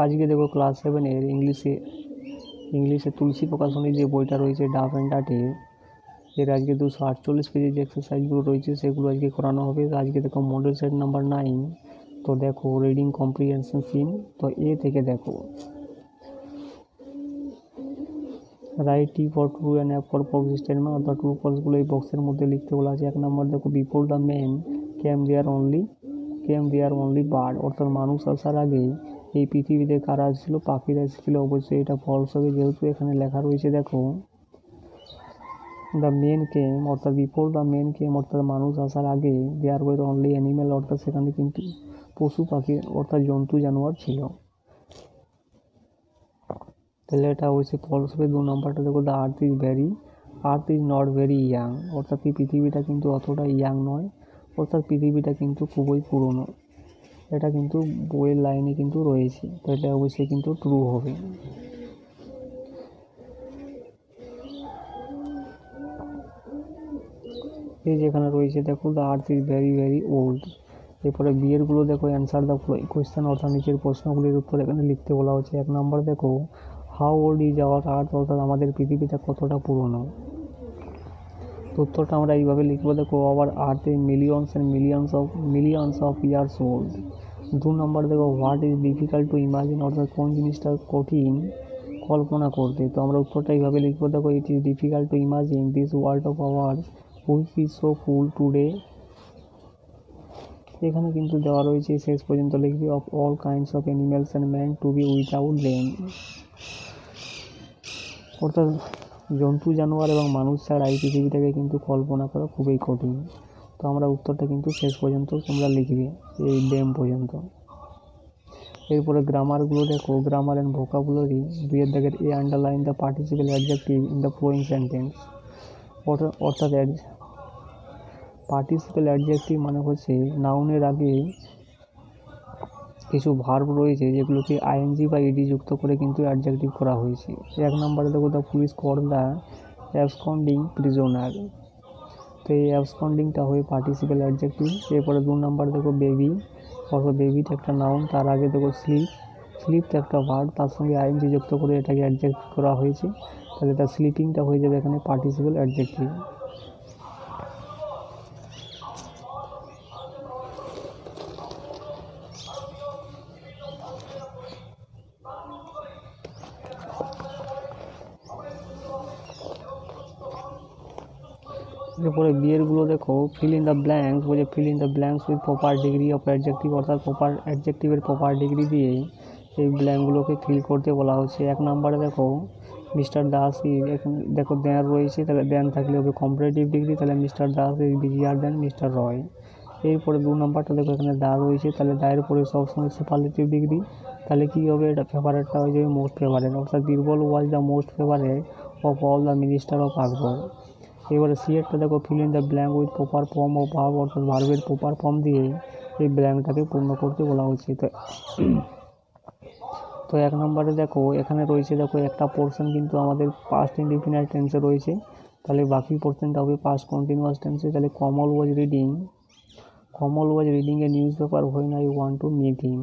আজকে দেখো ক্লাস 7-এর ইংলিশে তুলসী প্রকাশনী যে বইটা রয়েছে ডাফ অ্যান্ড ডাটে, এর আজকে 248 পেজের যে এক্সারসাইজগুলো রয়েছে সেগুলো আজকে করানো হবে। আজকে দেখো মডেল সেট নাম্বার 9। তো দেখো রিডিং কম্প্রিহেনশন সিন, তো এ থেকে দেখো write T for true and F for false statement, অর্থাৎ ট্রু ফলসগুলো এই বক্সের মধ্যে লিখতে বলা আছে। 1 নম্বর দেখো before the man came there only bird, অর্থাৎ মানুষ আসার আগে এই পৃথিবীতে কারা ছিল, পাখিরা এসেছিল। অবশ্যই এটা ফলস হবে, যেহেতু এখানে লেখা রয়েছে দেখো দ্য মেন কেম, অর্থাৎ বিফোর দ্য মেন কেম অর্থাৎ মানুষ আসার আগে দেয়ার ওয়ার অনলি অ্যানিমেল, অর্থাৎ সেখানে কিন্তু পশু পাখি অর্থাৎ জন্তু জানোয়ার ছিল। তাহলে এটা অবশ্যই ফলস হবে। 2 নম্বরটা দেখো the earth is not very young, অর্থাৎ এই পৃথিবীটা কিন্তু অতটা ইয়াং নয়, অর্থাৎ পৃথিবীটা কিন্তু খুবই পুরনো। এটা কিন্তু বইয়ের লাইনে কিন্তু রয়েছে, তো এটা অবশ্যই কিন্তু ট্রু হবে। এই যেখানে রয়েছে দেখো the earth is very very old. এরপরে বিয়েরগুলো দেখো অ্যান্সার দ্য কোয়েশ্চেন, অর্থাৎ নিচের প্রশ্নগুলির উত্তর এখানে লিখতে বলা হচ্ছে। 1 নম্বর দেখো হাউ ওল্ড ইজ আওয়ার আর্থ, অর্থাৎ আমাদের পৃথিবীটা কতটা পুরনো। উত্তরটা আমরা এইভাবে লিখবো দেখো our earth is millions and millions of years old. 2 নম্বর দেখো what is difficult to imagine, অর্থাৎ কোন জিনিসটা কঠিন কল্পনা করতে। তো আমরা উত্তরটা এইভাবে লিখবো দেখো it is difficult to imagine this world of ours which is so full today. এখানে কিন্তু দেওয়া রয়েছে, শেষ পর্যন্ত লিখবি of all kinds of animals and man to be without them, অর্থাৎ জন্তু জানোয়ার এবং মানুষ ছাড়া এই পৃথিবীটাকে কিন্তু কল্পনা করা খুবই কঠিন। তো আমরা উত্তরটা কিন্তু শেষ পর্যন্ত তোমরা লিখবে এই দেম পর্যন্ত। এরপরে গ্রামারগুলো দেখো গ্রামার অ্যান্ড ভোকাবুলারি। 2 দাগের এ underline the participle adjective in the following sentence, অর্থাৎ পার্টিসিপেল অ্যাডজেক্টিভ মানে হচ্ছে নাউনের আগে কিছু ভার্ব রয়েছে যেগুলোকে আইএনজি বা ইডি যুক্ত করে কিন্তু অ্যাডজেক্টিভ করা হয়েছে। 1 নম্বরে দেখো the police caught the absconding prisoner, তো এই অ্যাবসকন্ডিংটা হয়ে পার্টিসিপেল অ্যাডজেক্টিভ। এরপরে 2 নম্বর দেখো বেবি, অর্থাৎ বেবিটা একটা নাউন, তার আগে দেখো স্লিপটা একটা ভার্ব, তার সঙ্গে আইএনজি যুক্ত করে এটাকে অ্যাডজেক্ট করা হয়েছে। তাহলে তার স্লিপিংটা হয়ে যাবে এখানে পার্টিসিপেল অ্যাডজেক্টিভ। এরপরে বিয়েরগুলো দেখো ফিল ইন দ্য ব্ল্যাঙ্কস, বলছে feel in the blanks with proper degree of adjective, অর্থাৎ প্রপার অ্যাডজেক্টিভের প্রপার ডিগ্রি দিয়ে এই ব্ল্যাঙ্কগুলোকে ফিল করতে বলা হচ্ছে। 1 নম্বরে দেখো মিস্টার দাস, এখানে দেখো দেন রয়েছে, তাহলে দেন থাকলে হবে কম্পারেটিভ ডিগ্রি, তাহলে mister Das is busier than mister Roy. এরপরে 2 নম্বরটা দেখো এখানে দা রয়েছে, তাহলে দায়ের পরে সবসময় সুপারলেটিভ ডিগ্রি, তাহলে কী হবে, এটা ফেভারেটটা হয়ে যাবে মোস্ট ফেভারেট, অর্থাৎ Birbal was the most favourite of all the minister of Akbar. এবারে সিএরটা দেখো fill in the blank with proper form of verb, অর্থাৎ ভার্বের প্রপার ফর্ম দিয়ে এই ব্ল্যাঙ্কটাকে পূর্ণ করতে বলা হচ্ছে। তো 1 নম্বরে দেখো এখানে রয়েছে দেখো একটা পোর্শন কিন্তু আমাদের পাস্ট ইনডিফিনিট টেন্সে রয়েছে, তাহলে বাকি পোর্শনটা হবে পাস্ট কন্টিনিউয়াস টেন্সে। তাহলে Kamal was reading a newspaper when I want to meet him.